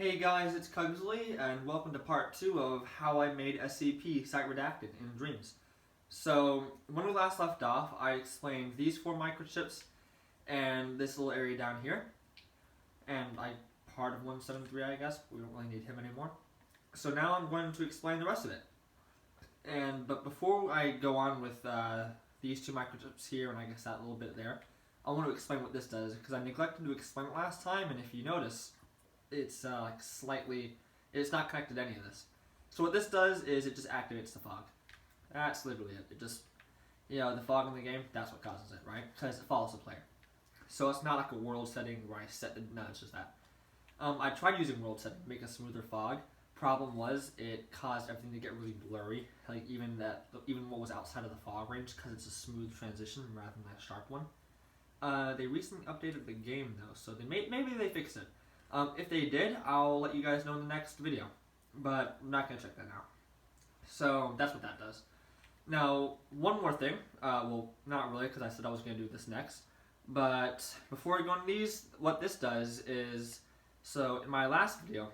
Hey guys, it's Cugsley, and welcome to part 2 of how I made SCP, Site Redacted, in Dreams. So, when we last left off, I explained these 4 microchips and this little area down here. And part of 173, I guess. We don't really need him anymore. So now I'm going to explain the rest of it. But before I go on with these 2 microchips here, and I guess that little bit there, I want to explain what this does, because I neglected to explain it last time, and if you notice, it's it's not connected to any of this. So what this does is it just activates the fog. That's literally it. It just, the fog in the game, that's what causes it, right? Because it follows the player. So it's not like a world setting where I set the, no, it's just that. I tried using world setting to make a smoother fog. Problem was, it caused everything to get really blurry. Like even what was outside of the fog range, because it's a smooth transition rather than a sharp one. They recently updated the game though, so maybe they fixed it. If they did, I'll let you guys know in the next video, but I'm not going to check that now. So that's what that does. Now, one more thing, well, not really, because I said I was going to do this next, but before we go into these, what this does is, so in my last video,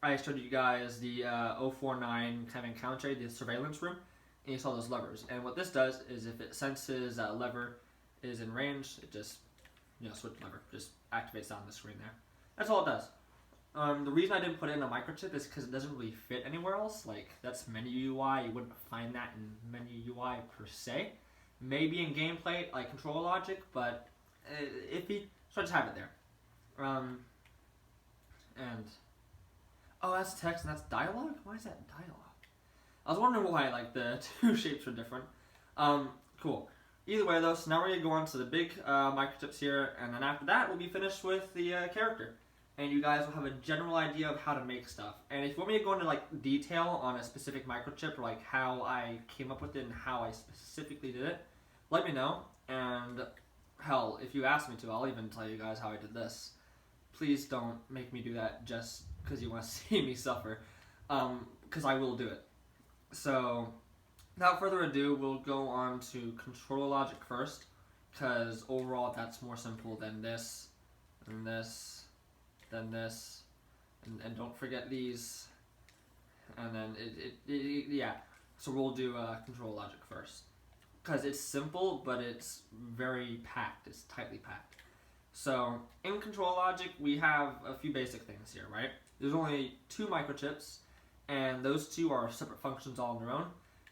I showed you guys the 049 kind of encounter, the surveillance room, and you saw those levers, and what this does is if it senses that lever is in range, it just, switch lever, just activates on the screen there. That's all it does. The reason I didn't put it in a microchip is because it doesn't really fit anywhere else. Like, that's menu UI. You wouldn't find that in menu UI per se. Maybe in gameplay, like control logic, but iffy. So I just have it there. Oh, that's text and that's dialogue? Why is that dialogue? I was wondering why, like, the 2 shapes are different. Cool. Either way, though, so now we're going to go on to the big microchips here, and then after that, we'll be finished with the character. And you guys will have a general idea of how to make stuff. And if you want me to go into, like, detail on a specific microchip, or, like, how I came up with it and how I specifically did it, let me know. And, hell, if you ask me to, I'll even tell you guys how I did this. Please don't make me do that just because you want to see me suffer. Because I will do it. So, without further ado, we'll go on to controller logic first, because overall that's more simple than this, and this, then this, and don't forget these, and then yeah. So we'll do controller logic first, because it's simple, but it's very packed, it's tightly packed. So, in control logic, we have a few basic things here, right? There's only 2 microchips, and those 2 are separate functions all on their own.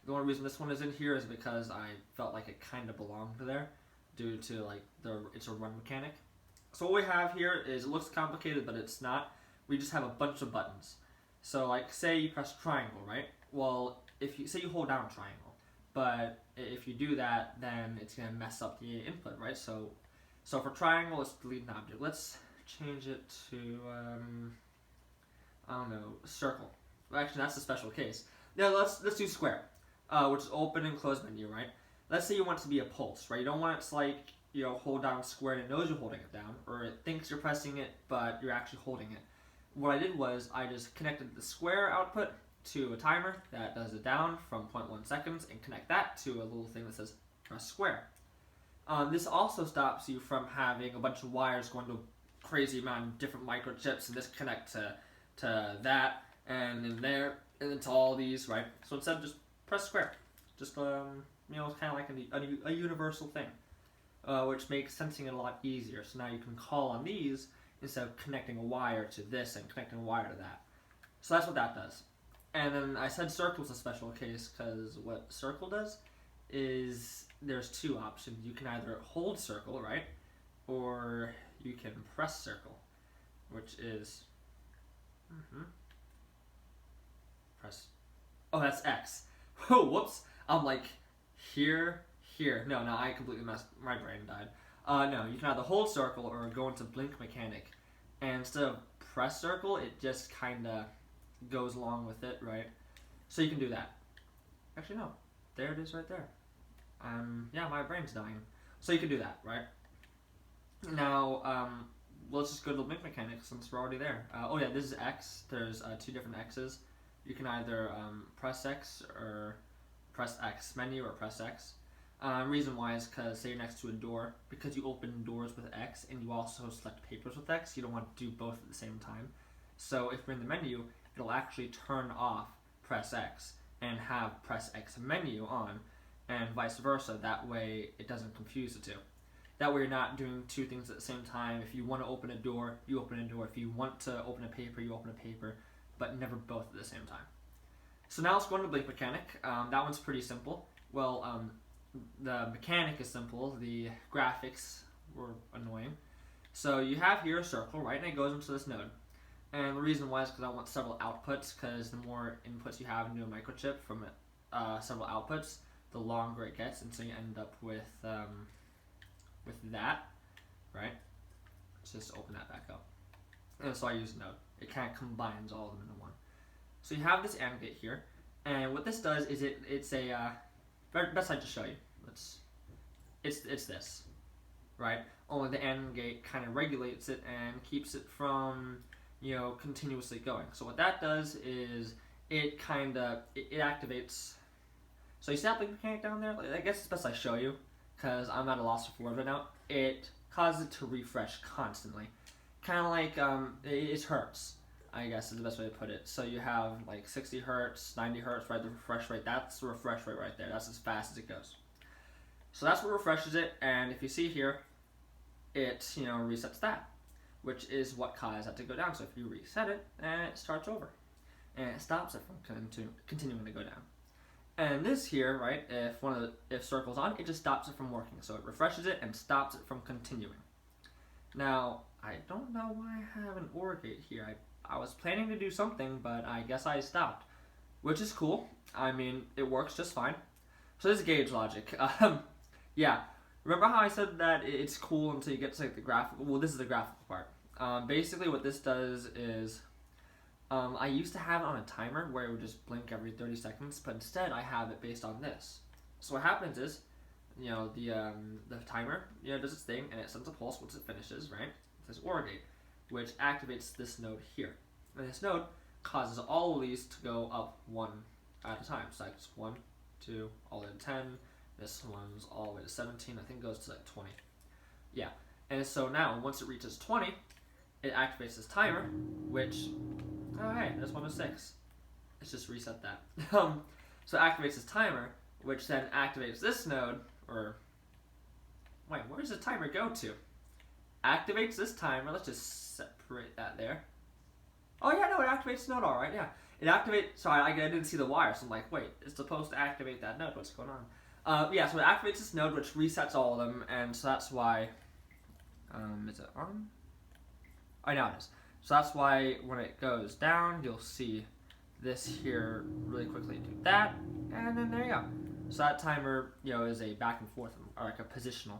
The only reason this one is in here is because I felt like it kind of belonged there, due to like it's a run mechanic. So what we have here is, it looks complicated, but it's not. We just have a bunch of buttons. So like, say you press triangle, right? Well, if you say you hold down triangle, but if you do that, then it's gonna mess up the input, right? So for triangle, let's delete an object. Let's change it to I don't know, circle. Well, actually, that's a special case. Now let's do square. Which is open and close menu, right? Let's say you want it to be a pulse, right? You don't want it to, like, hold down square and it knows you're holding it down, or it thinks you're pressing it, but you're actually holding it. What I did was, I just connected the square output to a timer that does it down from 0.1 seconds, and connect that to a little thing that says press square. This also stops you from having a bunch of wires going to a crazy amount of different microchips, and this connect to that, and then there, and then to all these, right? So instead, just press square. Just, it's kind of like a universal thing, which makes sensing it a lot easier. So now you can call on these instead of connecting a wire to this and connecting a wire to that. So that's what that does. And then I said circle is a special case, because what circle does is there's 2 options. You can either hold circle, right? Or you can press circle, which is... Press... Oh, that's X. Oh, whoops. I'm like, here. No, I completely messed, my brain died. No, you can either hold circle or go into blink mechanic. And instead of press circle, it just kinda goes along with it, right? So you can do that. Actually, no. There it is right there. Yeah, my brain's dying. So you can do that, right? Now, let's just go to the blink mechanic since we're already there. Oh yeah, this is X. There's 2 different X's. You can either press X or press X menu, or press X. Reason why is because, say you're next to a door, because you open doors with X and you also select papers with X, you don't want to do both at the same time. So if we're in the menu, it'll actually turn off press X and have press X menu on, and vice versa. That way it doesn't confuse the two. That way you're not doing two things at the same time. If you want to open a door, you open a door. If you want to open a paper, you open a paper, but never both at the same time. So now let's go into blink mechanic. That one's pretty simple. Well, the mechanic is simple. The graphics were annoying. So you have here a circle, right, and it goes into this node. And the reason why is because I want several outputs, because the more inputs you have into a microchip from several outputs, the longer it gets, and so you end up with that, right? Let's just open that back up. And so I use a node. It kind of combines all of them into one. So you have this AND gate here, and what this does is it's a best I just show you. It's this, right? Only the AND gate kind of regulates it and keeps it from continuously going. So what that does is it activates. So you see that blink mechanic down there? I guess it's best I show you, because I'm at a loss for words right now. It causes it to refresh constantly. Kind of like, it hurts, I guess is the best way to put it. So you have like 60 hertz, 90 hertz, right? The refresh rate, that's the refresh rate right there. That's as fast as it goes. So that's what refreshes it, and if you see here, it, resets that, which is what caused that to go down. So if you reset it, and it starts over, and it stops it from continuing to go down. And this here, right, if circle's on, it just stops it from working. So it refreshes it and stops it from continuing. Now, I don't know why I have an OR gate here. I was planning to do something, but I guess I stopped, which is cool. I mean, it works just fine. So this is gauge logic. Yeah, remember how I said that it's cool until you get to like the graphical? Well, this is the graphical part. Basically, what this does is, I used to have it on a timer where it would just blink every 30 seconds, but instead I have it based on this. So what happens is, the timer, does its thing, and it sends a pulse once it finishes, right? It says OR gate, which activates this node here. And this node causes all of these to go up one at a time. So that's 1, 2, all the way to 10. This one's all the way to 17. I think it goes to like 20. Yeah. And so now, once it reaches 20, it activates this timer, which, oh hey, there's 1 to 6. Let's just reset that. So it activates this timer, which then activates this node, or, wait, where does the timer go to? Activates this timer, let's just separate that there. Oh yeah, no, it activates the node, alright, yeah. It activates, sorry, I didn't see the wire, so I'm like, wait, it's supposed to activate that node, what's going on? Yeah, so it activates this node, which resets all of them, and so that's why, is it on? Oh, now it is. So that's why when it goes down, you'll see this here really quickly do that, and then there you go. So that timer, is a back and forth, or like a positional,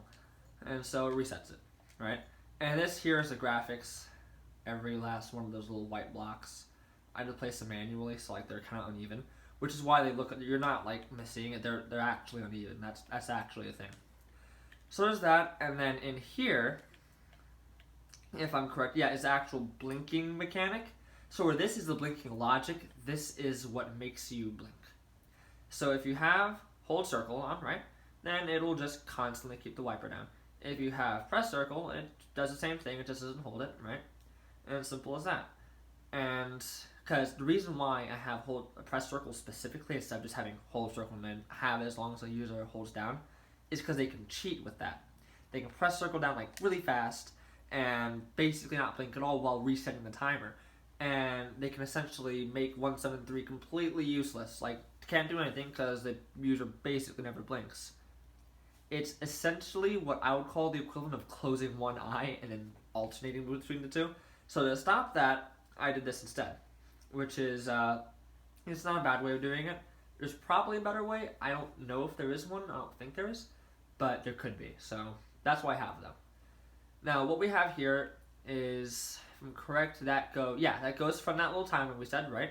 and so it resets it, right? And this here is the graphics, every last one of those little white blocks. I had to place them manually, so like they're kind of uneven, which is why they look, you're not like missing it, they're actually uneven. That's actually a thing. So there's that, and then in here, if I'm correct, yeah, it's the actual blinking mechanic. So where this is the blinking logic, this is what makes you blink. So if you have hold circle on, right, then it'll just constantly keep the wiper down. If you have press circle, it does the same thing, it just doesn't hold it, right? And it's simple as that. And because the reason why I have press circle specifically instead of just having hold circle and then have it as long as the user holds down is because they can cheat with that. They can press circle down like really fast and basically not blink at all while resetting the timer. And they can essentially make 173 completely useless. Like, can't do anything because the user basically never blinks. It's essentially what I would call the equivalent of closing one eye and then alternating between the two. So to stop that, I did this instead, which is, it's not a bad way of doing it. There's probably a better way. I don't know if there is one. I don't think there is, but there could be. So that's why I have them. Now, what we have here is, if I'm correct, that goes from that little timer we said, right?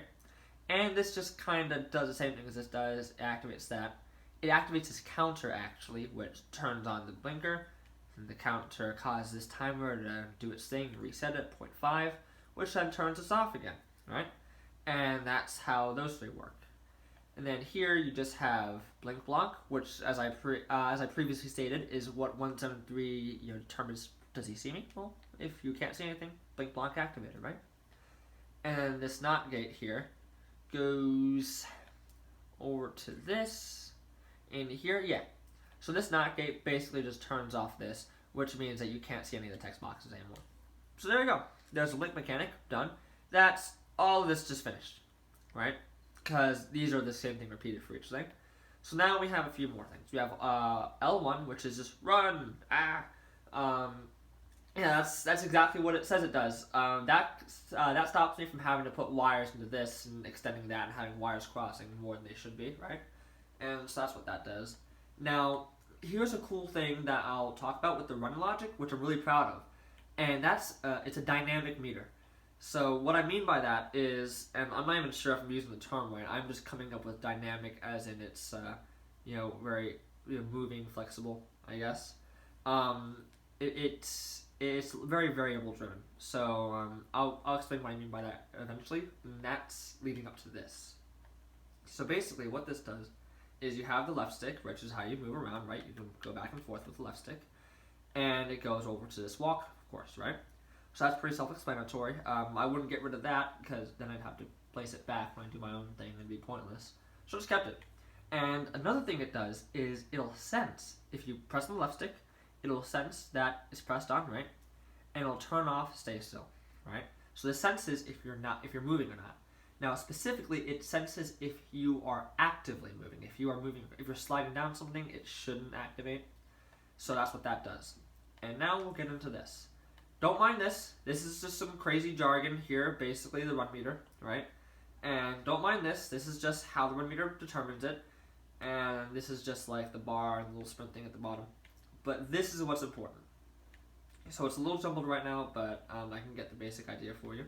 And this just kind of does the same thing as this does. It activates that. It activates this counter, actually, which turns on the blinker. And the counter causes this timer to do its thing, reset it at 0.5, which then turns us off again, right? And that's how those three work. And then here you just have blink block, which, as I previously stated, is what 173 determines. Does he see me? Well, if you can't see anything, blink block activated, right? And this NOT gate here goes over to this in here. Yeah. So this NOT gate basically just turns off this, which means that you can't see any of the text boxes anymore. So there you go. There's a link mechanic done. That's all of this just finished, right? Because these are the same thing repeated for each thing. So now we have a few more things. We have L1, which is just run. Yeah, that's exactly what it says it does. That stops me from having to put wires into this and extending that and having wires crossing more than they should be, right? And so that's what that does. Now, here's a cool thing that I'll talk about with the run logic, which I'm really proud of. And that's, it's a dynamic meter. So what I mean by that is, and I'm not even sure if I'm using the term right, I'm just coming up with dynamic as in it's, very moving, flexible, I guess. It's very variable driven. So I'll explain what I mean by that eventually, and that's leading up to this. So basically what this does is you have the left stick, which is how you move around, right? You can go back and forth with the left stick, and it goes over to this walk, of course, right? So that's pretty self-explanatory. I wouldn't get rid of that because then I'd have to place it back when I do my own thing and it'd be pointless. So I just kept it. And another thing it does is it'll sense, if you press on the left stick, it'll sense that it's pressed on, right? And it'll turn off, stay still, right? So this senses if you're moving or not. Now specifically, it senses if you are actively moving. If you are moving, if you're sliding down something, it shouldn't activate. So that's what that does. And now we'll get into this. Don't mind this. This is just some crazy jargon here, basically the run meter, right? And don't mind this. This is just how the run meter determines it. And this is just like the bar and the little sprint thing at the bottom. But this is what's important. So it's a little jumbled right now, but I can get the basic idea for you.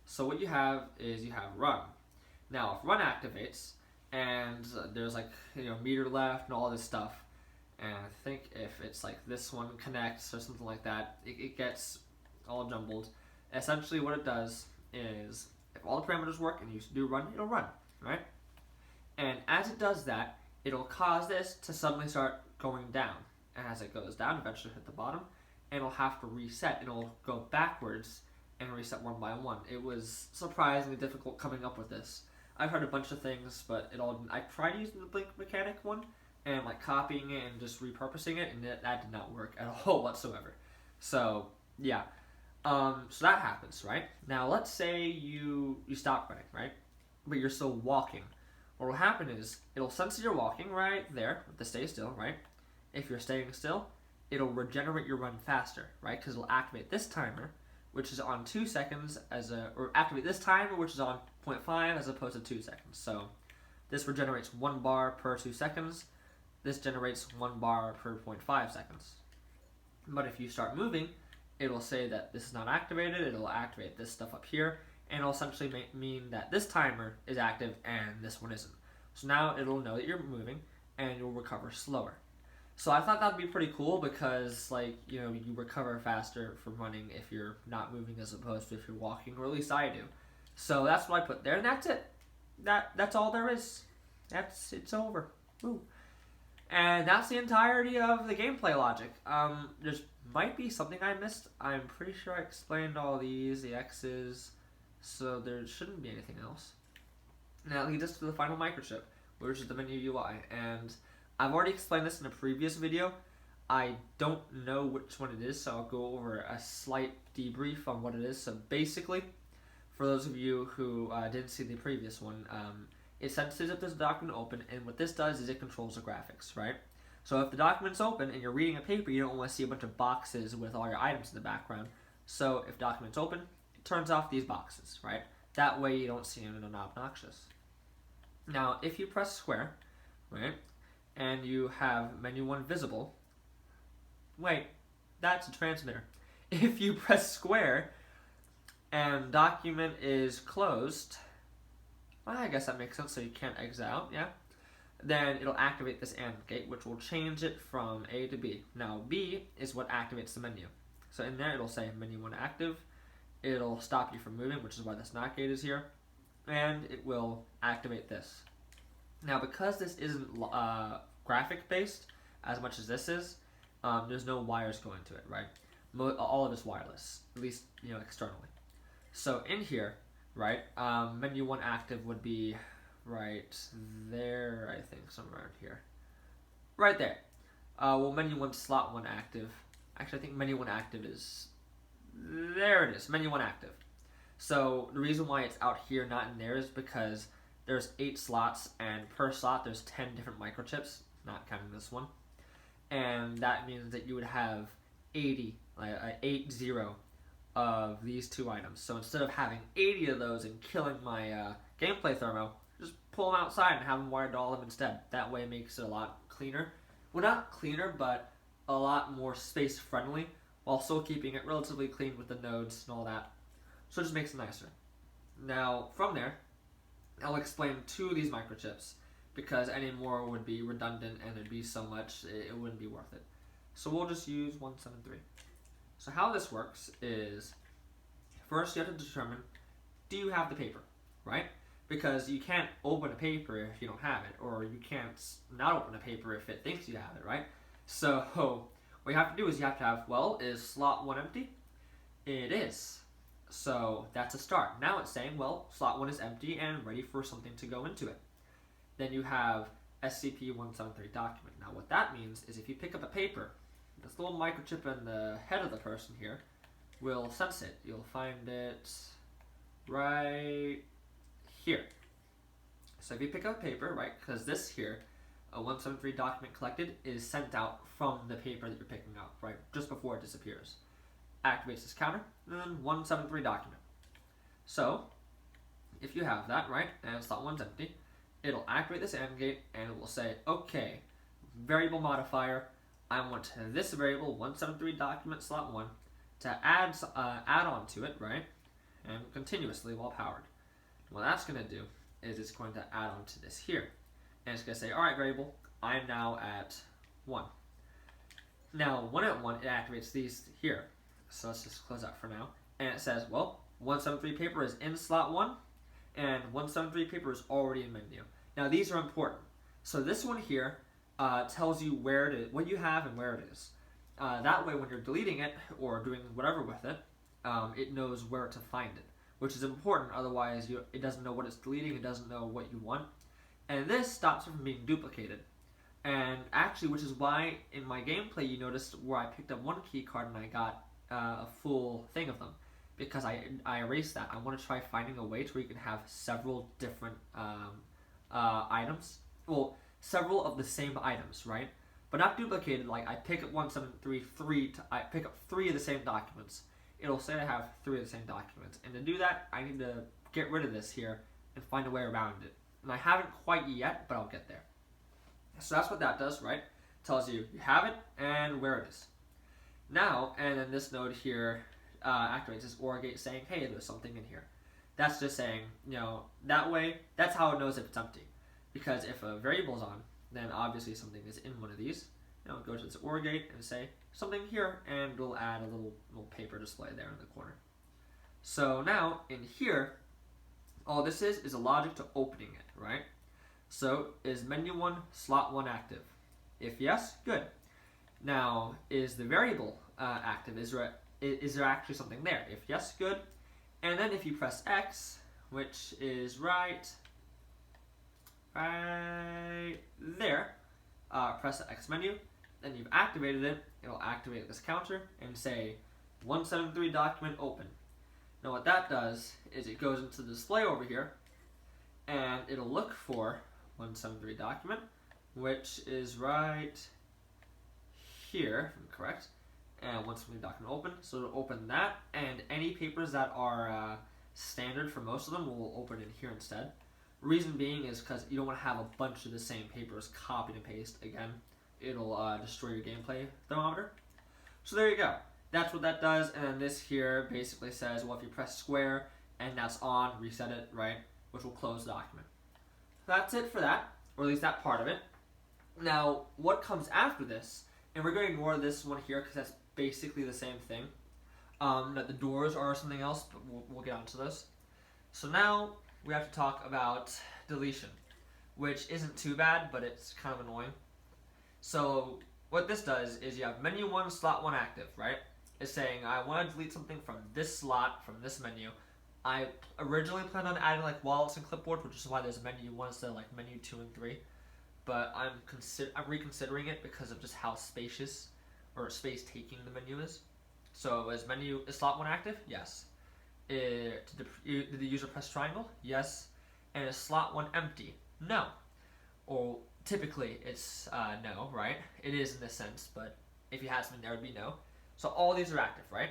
So what you have is you have run. Now if run activates and there's like meter left and all this stuff, and I think if it's like this one connects or something like that, it gets all jumbled. Essentially what it does is if all the parameters work and you do run, it'll run, right? And as it does that, it'll cause this to suddenly start going down. And as it goes down, eventually hit the bottom, and it'll have to reset. It'll go backwards and reset one by one. It was surprisingly difficult coming up with this. I've heard a bunch of things, but I tried using the blink mechanic one and like copying it and just repurposing it, and that did not work at all whatsoever. So yeah, so that happens, right? Now let's say you stop running, right? But you're still walking. What will happen is it'll sense you're walking right there with the stay still, right? If you're staying still, it'll regenerate your run faster, right? Because it'll activate this timer, which is on 2 seconds or activate this timer, which is on 0.5 as opposed to 2 seconds. So this regenerates 1 bar per 2 seconds. This generates 1 bar per 0.5 seconds. But if you start moving, it'll say that this is not activated. It'll activate this stuff up here, and it'll essentially mean that this timer is active and this one isn't. So now it'll know that you're moving, and you'll recover slower. So I thought that'd be pretty cool because, you recover faster from running if you're not moving as opposed to if you're walking, or at least I do. So that's what I put there, and that's it. That's all there is. It's over. Woo. And that's the entirety of the gameplay logic. There might be something I missed. I'm pretty sure I explained all these, the X's, so there shouldn't be anything else. Now it leads us to the final microchip, which is the menu UI, and I've already explained this in a previous video. I don't know which one it is, so I'll go over a slight debrief on what it is. So basically, for those of you who didn't see the previous one, it senses if there's a document open, and what this does is it controls the graphics, right? So if the document's open and you're reading a paper, you don't want to see a bunch of boxes with all your items in the background. So if document's open, it turns off these boxes, right? That way you don't see them and they're not obnoxious. Now, if you press square, right, and you have menu 1 visible, wait, that's a transmitter. If you press square and document is closed, well, I guess that makes sense, so you can't exit out, yeah? Then it'll activate this AND gate, which will change it from A to B. Now, B is what activates the menu. So in there, it'll say menu 1 active. It'll stop you from moving, which is why this NOT gate is here. And it will activate this. Now, because this isn't graphic-based as much as this is, there's no wires going to it, right? All of it's wireless, at least, externally. So in here, right? Menu 1 active would be right there, I think, somewhere around here. Right there. Well, menu 1 slot 1 active. Actually, I think menu 1 active is... There it is, menu 1 active. So the reason why it's out here, not in there, is because there's 8 slots, and per slot there's 10 different microchips, not counting this one. And that means that you would have 80 of these 2 items. So instead of having 80 of those and killing my gameplay thermo, just pull them outside and have them wired to all of them instead. That way it makes it a lot cleaner. Well, not cleaner, but a lot more space friendly, while still keeping it relatively clean with the nodes and all that. So it just makes it nicer. Now, from there, I'll explain 2 of these microchips, because any more would be redundant and there'd be so much, it wouldn't be worth it. So we'll just use 173. So how this works is, first you have to determine, do you have the paper, right? Because you can't open a paper if you don't have it, or you can't not open a paper if it thinks you have it, right? So what you have to do is you have to have, well, is slot 1 empty? It is. So that's a start. Now it's saying, well, slot 1 is empty and ready for something to go into it. Then you have SCP-173 document. Now what that means is if you pick up a paper, this little microchip in the head of the person here will sense it. You'll find it right here. So if you pick up a paper, right, because this here, a 173 document collected, is sent out from the paper that you're picking up, right, just before it disappears. Activates this counter, and then 173 document. So, if you have that, right, and slot 1's empty, it'll activate this AND gate, and it will say, okay, variable modifier, I want this variable, 173 document slot 1, to add on to it, right, and continuously while powered. What that's going to do is it's going to add on to this here. And it's going to say, alright variable, I'm now at 1. Now, 1 at 1, it activates these here. So let's just close that for now. And it says, well, 173 paper is in slot 1, and 173 paper is already in menu. Now these are important. So this one here tells you what you have and where it is. That way when you're deleting it or doing whatever with it, it knows where to find it, which is important. Otherwise it doesn't know what it's deleting, it doesn't know what you want. And this stops it from being duplicated. And actually, which is why in my gameplay you noticed where I picked up 1 key card and I got a full thing of them, because I erased that. I want to try finding a way to where you can have several different items. Well, several of the same items, right? But not duplicated. Like I pick up 173, I pick up 3 of the same documents. It'll say I have 3 of the same documents, and to do that, I need to get rid of this here and find a way around it. And I haven't quite yet, but I'll get there. So that's what that does, right? Tells you have it and where it is. Now, and then this node here activates this OR gate saying, hey, there's something in here. That's just saying, that way, that's how it knows if it's empty. Because if a variable's on, then obviously something is in one of these. Go to this OR gate and say, something here, and it'll add a little paper display there in the corner. So now, in here, all this is a logic to opening it, right? So, is menu 1, slot 1 active? If yes, good. Now, is the variable active? Is there actually something there? If yes, good. And then if you press X, which is right there, press the X menu, then you've activated it, it'll activate this counter and say 173 document open. Now what that does is it goes into the display over here, and it'll look for 173 document, which is right here, if I'm correct, and 173 document open, so it'll open that, and any papers that are standard for most of them will open in here instead. Reason being is because you don't want to have a bunch of the same papers copied and paste. Again, it'll destroy your gameplay thermometer. So there you go. That's what that does, and then this here basically says, well, if you press square and that's on, reset it, right, which will close the document. That's it for that, or at least that part of it. Now, what comes after this, and we're going to ignore this one here because that's basically the same thing. That the doors are something else, but we'll get onto this. So now we have to talk about deletion, which isn't too bad, but it's kind of annoying. So what this does is you have menu 1, slot 1 active, right? It's saying I want to delete something from this slot, from this menu, I originally planned on adding like wallets and clipboard, which is why there's menu 1 instead of like menu 2 and 3. But I'm reconsidering it because of just how spacious or space taking the menu is. So is slot 1 active? Yes. Did the user press triangle? Yes. And is slot 1 empty? No. Or typically it's no, right? It is in this sense, but if you had something there, it would be no. So all these are active, right?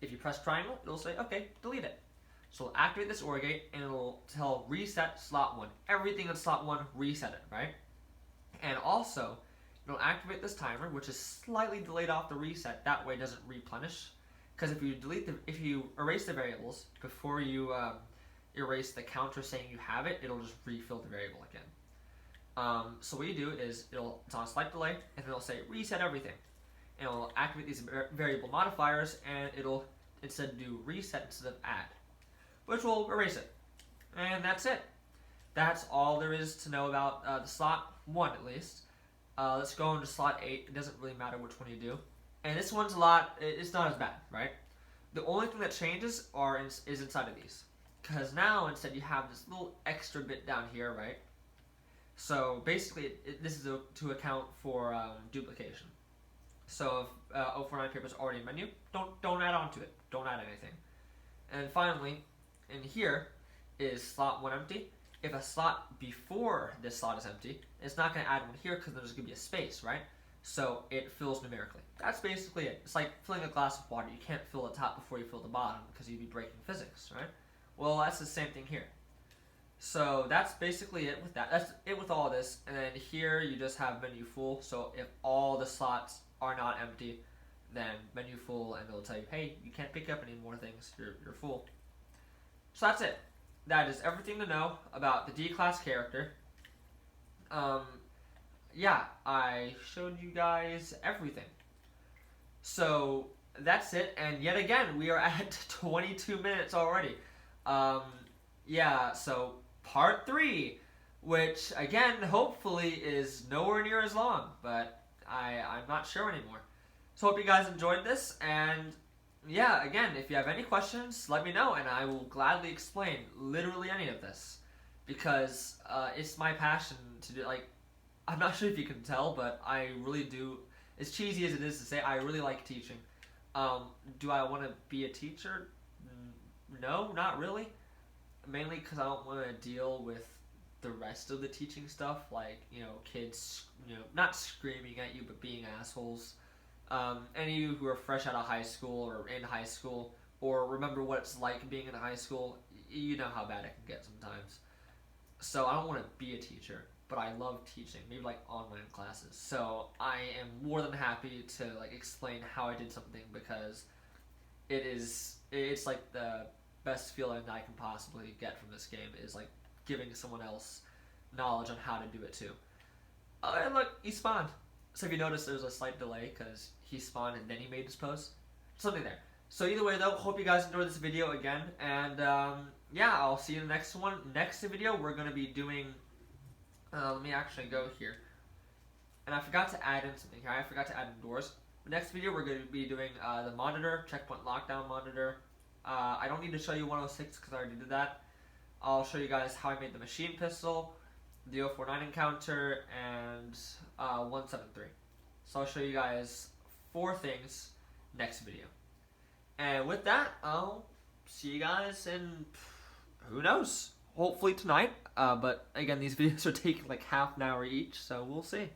If you press triangle, it'll say, okay, delete it. So we'll activate this OR gate, and it'll tell reset slot 1. Everything in slot 1, reset it, right? And also, it'll activate this timer, which is slightly delayed off the reset. That way it doesn't replenish. Because if you erase the variables before you erase the counter saying you have it, it'll just refill the variable again. So what you do is it's on a slight delay, and it'll say reset everything. And it'll activate these variable modifiers, and it'll instead do reset instead of add, which will erase it. And that's it. That's all there is to know about the slot 1 at least. Let's go into slot 8. It doesn't really matter which one you do. And this one's it's not as bad, right? The only thing that changes is inside of these. Because now instead you have this little extra bit down here, right? So basically this is to account for duplication. So if 049 paper is already in menu, don't add on to it. Don't add anything. And finally, in here is slot 1 empty. If a slot before this slot is empty, it's not going to add one here because there's going to be a space, right? So it fills numerically. That's basically it. It's like filling a glass of water. You can't fill the top before you fill the bottom because you'd be breaking physics, right? Well, that's the same thing here. So that's basically it with that. That's it with all this. And then here you just have menu full. So if all the slots are not empty, then menu full, and it'll tell you, hey, you can't pick up any more things. You're full. So that's it. That is everything to know about the D-class character. Yeah, I showed you guys everything. So that's it, and yet again, we are at 22 minutes already. Yeah, so part 3, which again, hopefully is nowhere near as long, but I'm not sure anymore. So hope you guys enjoyed this, and yeah, again, if you have any questions, let me know, and I will gladly explain literally any of this, because it's my passion to do. Like, I'm not sure if you can tell, but I really do. As cheesy as it is to say, I really like teaching. Do I want to be a teacher? No, not really. Mainly because I don't want to deal with the rest of the teaching stuff, like, kids, not screaming at you, but being assholes. Any of you who are fresh out of high school or in high school, or remember what it's like being in high school, you know how bad it can get sometimes. So I don't want to be a teacher, but I love teaching, maybe like online classes. So I am more than happy to like explain how I did something, because it's like the best feeling I can possibly get from this game is like giving someone else knowledge on how to do it too. And look, he spawned. So if you notice, there's a slight delay because he spawned and then he made his pose. Something there. So either way though, hope you guys enjoyed this video again, and yeah, I'll see you in the next one. Next video, we're going to be doing, let me actually go here. And I forgot to add in something here. I forgot to add in doors. Next video, we're going to be doing the monitor, checkpoint lockdown monitor. I don't need to show you 106 because I already did that. I'll show you guys how I made the machine pistol, the 049 encounter, and 173. So I'll show you guys 4 things next video. And with that, I'll see you guys in, who knows, hopefully tonight. But again, these videos are taking like half an hour each, so we'll see.